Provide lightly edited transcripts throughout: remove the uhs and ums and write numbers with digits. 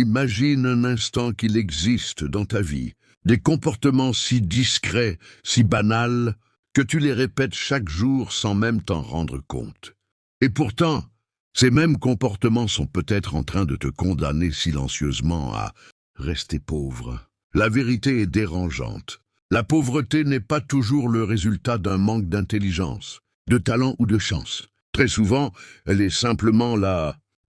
Imagine un instant qu'il existe dans ta vie des comportements si discrets, si banals, que tu les répètes chaque jour sans même t'en rendre compte. Et pourtant, ces mêmes comportements sont peut-être en train de te condamner silencieusement à rester pauvre. La vérité est dérangeante. La pauvreté n'est pas toujours le résultat d'un manque d'intelligence, de talent ou de chance. Très souvent, elle est simplement la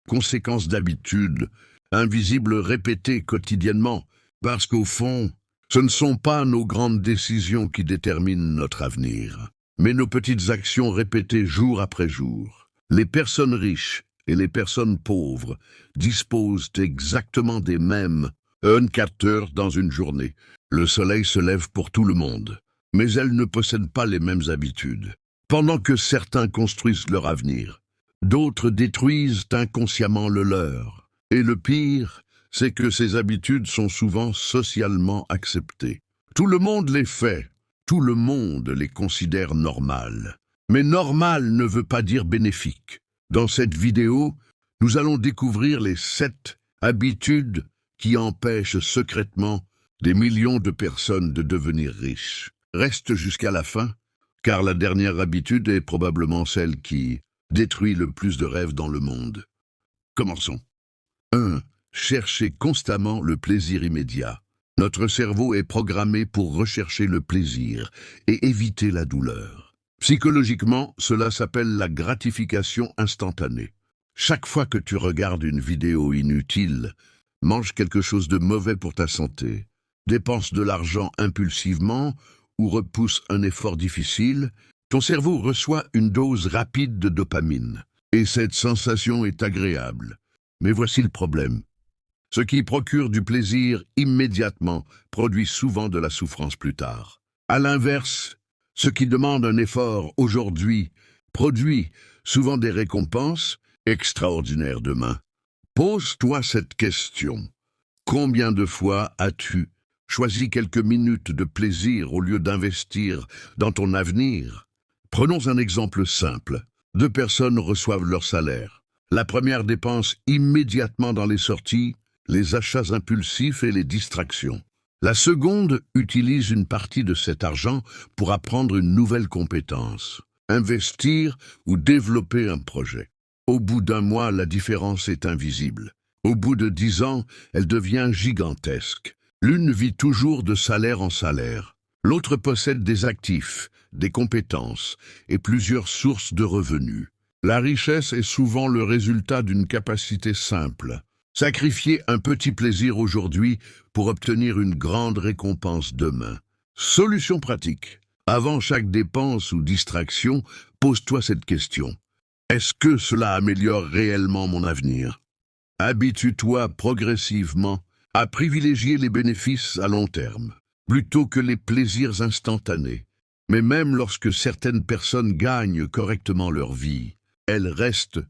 conséquence d'habitudes, invisibles répétées quotidiennement, parce qu'au fond, ce ne sont pas nos grandes décisions qui déterminent notre avenir, mais nos petites actions répétées jour après jour. Les personnes riches et les personnes pauvres disposent exactement des mêmes 24 heures dans une journée. Le soleil se lève pour tout le monde, mais elles ne possèdent pas les mêmes habitudes. Pendant que certains construisent leur avenir, d'autres détruisent inconsciemment le leur. Et le pire, c'est que ces habitudes sont souvent socialement acceptées. Tout le monde les fait, tout le monde les considère normales. Mais normal ne veut pas dire bénéfique. Dans cette vidéo, nous allons découvrir les 7 habitudes qui empêchent secrètement des millions de personnes de devenir riches. Reste jusqu'à la fin, car la dernière habitude est probablement celle qui détruit le plus de rêves dans le monde. Commençons. 1. Chercher constamment le plaisir immédiat. Notre cerveau est programmé pour rechercher le plaisir et éviter la douleur. Psychologiquement, cela s'appelle la gratification instantanée. Chaque fois que tu regardes une vidéo inutile, mange quelque chose de mauvais pour ta santé, dépense de l'argent impulsivement ou repousse un effort difficile, ton cerveau reçoit une dose rapide de dopamine. Et cette sensation est agréable. Mais voici le problème. Ce qui procure du plaisir immédiatement produit souvent de la souffrance plus tard. À l'inverse, ce qui demande un effort aujourd'hui produit souvent des récompenses extraordinaires demain. Pose-toi cette question. Combien de fois as-tu choisi quelques minutes de plaisir au lieu d'investir dans ton avenir? Prenons un exemple simple. 2 personnes reçoivent leur salaire. La première dépense immédiatement dans les sorties, les achats impulsifs et les distractions. La seconde utilise une partie de cet argent pour apprendre une nouvelle compétence, investir ou développer un projet. Au bout d'un mois, la différence est invisible. Au bout de 10 ans, elle devient gigantesque. L'une vit toujours de salaire en salaire. L'autre possède des actifs, des compétences et plusieurs sources de revenus. La richesse est souvent le résultat d'une capacité simple. Sacrifier un petit plaisir aujourd'hui pour obtenir une grande récompense demain. Solution pratique. Avant chaque dépense ou distraction, pose-toi cette question. Est-ce que cela améliore réellement mon avenir? Habitue-toi progressivement à privilégier les bénéfices à long terme, plutôt que les plaisirs instantanés. Mais même lorsque certaines personnes gagnent correctement leur vie, elles restent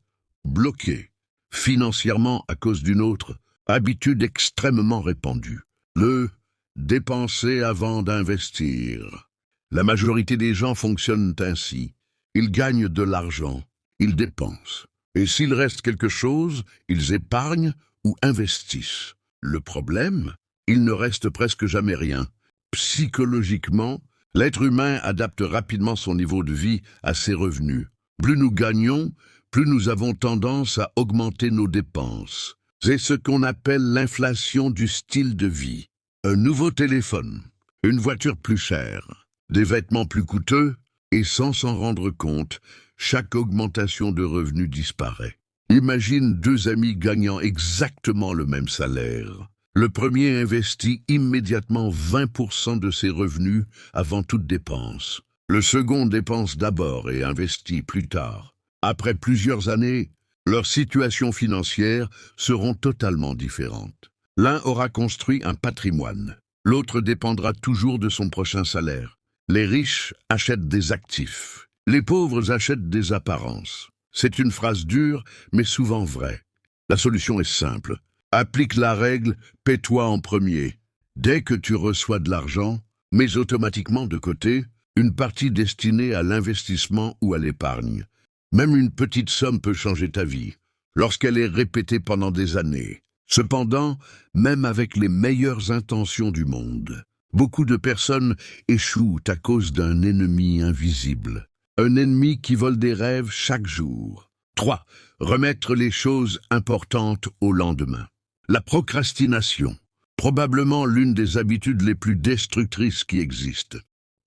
bloquées financièrement à cause d'une autre habitude extrêmement répandue, le dépenser avant d'investir. La majorité des gens fonctionnent ainsi. Ils gagnent de l'argent, ils dépensent. Et s'il reste quelque chose, ils épargnent ou investissent. Le problème, il ne reste presque jamais rien. Psychologiquement, l'être humain adapte rapidement son niveau de vie à ses revenus. Plus nous gagnons, plus nous avons tendance à augmenter nos dépenses. C'est ce qu'on appelle l'inflation du style de vie. Un nouveau téléphone, une voiture plus chère, des vêtements plus coûteux, et sans s'en rendre compte, chaque augmentation de revenus disparaît. Imagine 2 amis gagnant exactement le même salaire. Le premier investit immédiatement 20% de ses revenus avant toute dépense. Le second dépense d'abord et investit plus tard. Après plusieurs années, leurs situations financières seront totalement différentes. L'un aura construit un patrimoine, l'autre dépendra toujours de son prochain salaire. Les riches achètent des actifs, les pauvres achètent des apparences. C'est une phrase dure, mais souvent vraie. La solution est simple. Applique la règle « paie-toi en premier ». Dès que tu reçois de l'argent, mets automatiquement de côté une partie destinée à l'investissement ou à l'épargne. Même une petite somme peut changer ta vie, lorsqu'elle est répétée pendant des années. Cependant, même avec les meilleures intentions du monde, beaucoup de personnes échouent à cause d'un ennemi invisible. Un ennemi qui vole des rêves chaque jour. 3. Remettre les choses importantes au lendemain. La procrastination, probablement l'une des habitudes les plus destructrices qui existent.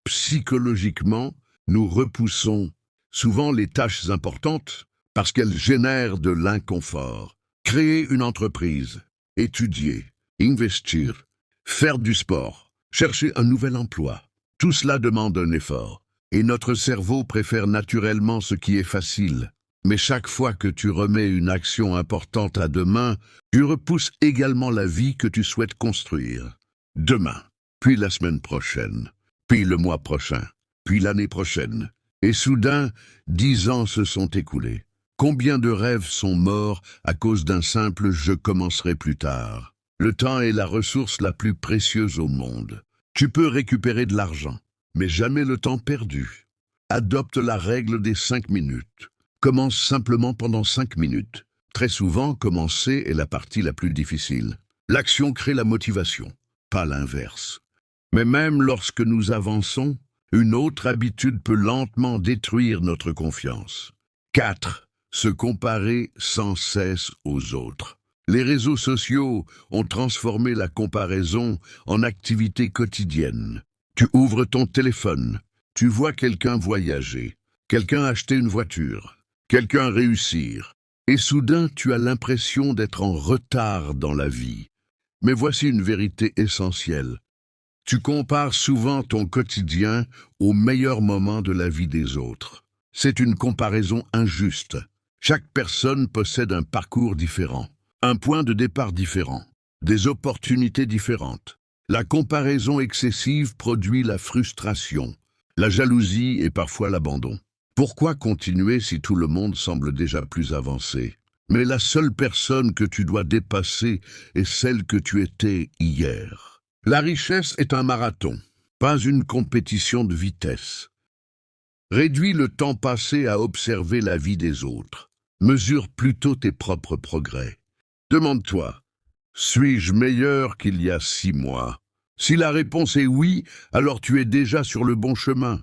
Psychologiquement, nous repoussons souvent les tâches importantes parce qu'elles génèrent de l'inconfort. Créer une entreprise, étudier, investir, faire du sport, chercher un nouvel emploi, tout cela demande un effort. Et notre cerveau préfère naturellement ce qui est facile. Mais chaque fois que tu remets une action importante à demain, tu repousses également la vie que tu souhaites construire. Demain, puis la semaine prochaine, puis le mois prochain, puis l'année prochaine. Et soudain, 10 ans se sont écoulés. Combien de rêves sont morts à cause d'un simple « je commencerai plus tard ». Le temps est la ressource la plus précieuse au monde. Tu peux récupérer de l'argent, mais jamais le temps perdu. Adopte la règle des 5 minutes. Commence simplement pendant 5 minutes. Très souvent, commencer est la partie la plus difficile. L'action crée la motivation, pas l'inverse. Mais même lorsque nous avançons, une autre habitude peut lentement détruire notre confiance. 4. Se comparer sans cesse aux autres. Les réseaux sociaux ont transformé la comparaison en activité quotidienne. Tu ouvres ton téléphone, tu vois quelqu'un voyager, quelqu'un acheter une voiture, quelqu'un réussir, et soudain tu as l'impression d'être en retard dans la vie. Mais voici une vérité essentielle. Tu compares souvent ton quotidien aux meilleurs moments de la vie des autres. C'est une comparaison injuste. Chaque personne possède un parcours différent, un point de départ différent, des opportunités différentes. La comparaison excessive produit la frustration, la jalousie et parfois l'abandon. Pourquoi continuer si tout le monde semble déjà plus avancé? Mais la seule personne que tu dois dépasser est celle que tu étais hier. La richesse est un marathon, pas une compétition de vitesse. Réduis le temps passé à observer la vie des autres. Mesure plutôt tes propres progrès. Demande-toi, suis-je meilleur qu'il y a 6 mois? Si la réponse est oui, alors tu es déjà sur le bon chemin.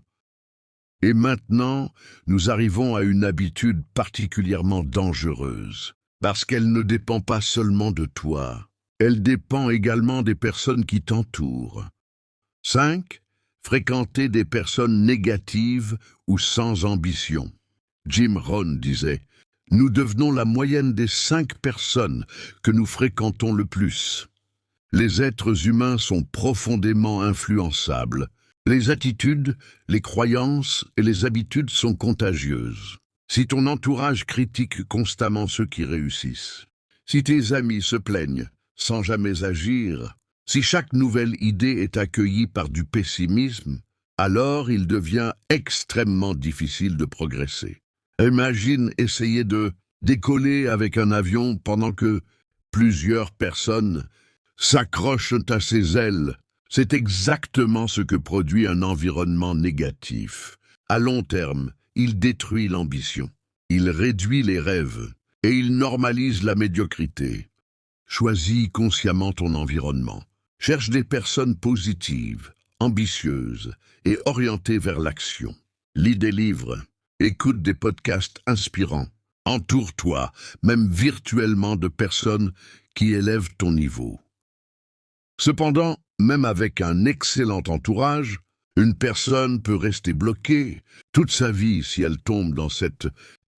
Et maintenant, nous arrivons à une habitude particulièrement dangereuse, parce qu'elle ne dépend pas seulement de toi, elle dépend également des personnes qui t'entourent. 5. Fréquenter des personnes négatives ou sans ambition. Jim Rohn disait: « Nous devenons la moyenne des 5 personnes que nous fréquentons le plus. » Les êtres humains sont profondément influençables. Les attitudes, les croyances et les habitudes sont contagieuses. Si ton entourage critique constamment ceux qui réussissent, si tes amis se plaignent sans jamais agir, si chaque nouvelle idée est accueillie par du pessimisme, alors il devient extrêmement difficile de progresser. Imagine essayer de décoller avec un avion pendant que plusieurs personnes s'accrochent à ses ailes. C'est exactement ce que produit un environnement négatif. À long terme, il détruit l'ambition, il réduit les rêves et il normalise la médiocrité. Choisis consciemment ton environnement. Cherche des personnes positives, ambitieuses et orientées vers l'action. Lis des livres, écoute des podcasts inspirants. Entoure-toi, même virtuellement, de personnes qui élèvent ton niveau. Cependant, même avec un excellent entourage, une personne peut rester bloquée toute sa vie si elle tombe dans cette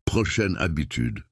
prochaine habitude.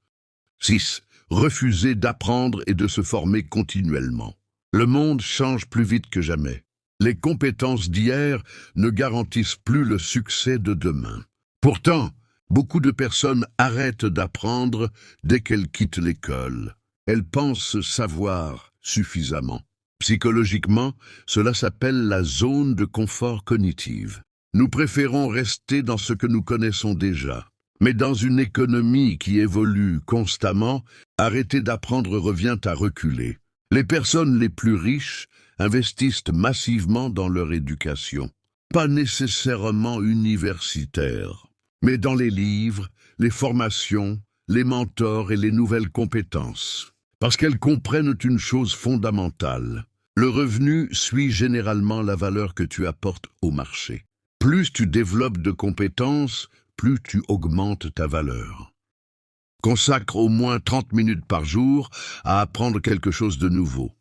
6. Refuser d'apprendre et de se former continuellement. Le monde change plus vite que jamais. Les compétences d'hier ne garantissent plus le succès de demain. Pourtant, beaucoup de personnes arrêtent d'apprendre dès qu'elles quittent l'école. Elles pensent savoir suffisamment. Psychologiquement, cela s'appelle la zone de confort cognitive. Nous préférons rester dans ce que nous connaissons déjà. Mais dans une économie qui évolue constamment, arrêter d'apprendre revient à reculer. Les personnes les plus riches investissent massivement dans leur éducation. Pas nécessairement universitaire, mais dans les livres, les formations, les mentors et les nouvelles compétences. Parce qu'elles comprennent une chose fondamentale. Le revenu suit généralement la valeur que tu apportes au marché. Plus tu développes de compétences, plus tu augmentes ta valeur. Consacre au moins 30 minutes par jour à apprendre quelque chose de nouveau.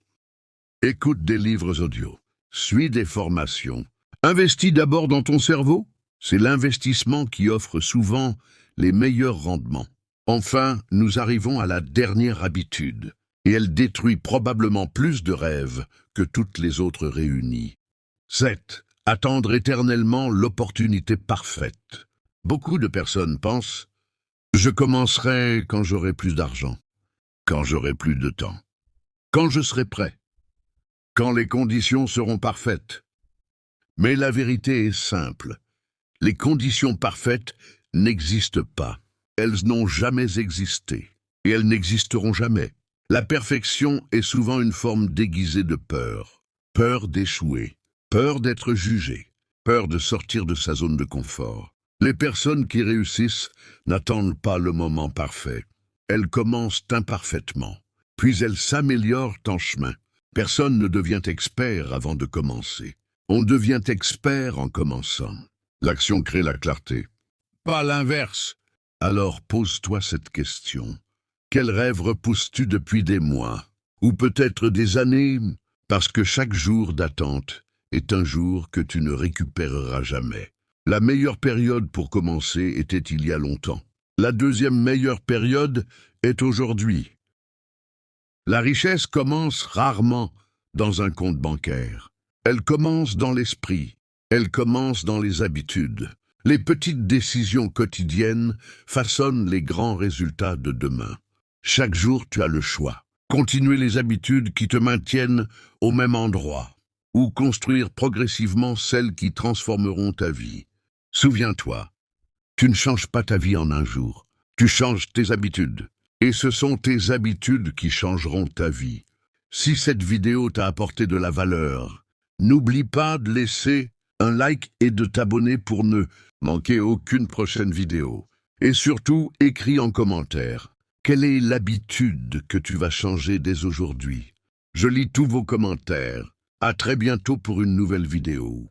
Écoute des livres audio. Suis des formations. Investis d'abord dans ton cerveau. C'est l'investissement qui offre souvent les meilleurs rendements. Enfin, nous arrivons à la dernière habitude, et elle détruit probablement plus de rêves que toutes les autres réunies. 7. Attendre éternellement l'opportunité parfaite. Beaucoup de personnes pensent « Je commencerai quand j'aurai plus d'argent, quand j'aurai plus de temps, quand je serai prêt, quand les conditions seront parfaites. » Mais la vérité est simple. Les conditions parfaites n'existent pas. Elles n'ont jamais existé, et elles n'existeront jamais. La perfection est souvent une forme déguisée de peur. Peur d'échouer, peur d'être jugé, peur de sortir de sa zone de confort. Les personnes qui réussissent n'attendent pas le moment parfait. Elles commencent imparfaitement, puis elles s'améliorent en chemin. Personne ne devient expert avant de commencer. On devient expert en commençant. L'action crée la clarté, pas l'inverse. Alors pose-toi cette question. Quel rêve repousses-tu depuis des mois, ou peut-être des années, parce que chaque jour d'attente est un jour que tu ne récupéreras jamais. La meilleure période pour commencer était il y a longtemps. La deuxième meilleure période est aujourd'hui. La richesse commence rarement dans un compte bancaire. Elle commence dans l'esprit. Elle commence dans les habitudes. Les petites décisions quotidiennes façonnent les grands résultats de demain. Chaque jour, tu as le choix. Continuer les habitudes qui te maintiennent au même endroit, ou construire progressivement celles qui transformeront ta vie. Souviens-toi, tu ne changes pas ta vie en un jour. Tu changes tes habitudes. Et ce sont tes habitudes qui changeront ta vie. Si cette vidéo t'a apporté de la valeur, n'oublie pas de laisser un like et de t'abonner pour ne manquer aucune prochaine vidéo. Et surtout, écris en commentaire. Quelle est l'habitude que tu vas changer dès aujourd'hui? Je lis tous vos commentaires. À très bientôt pour une nouvelle vidéo.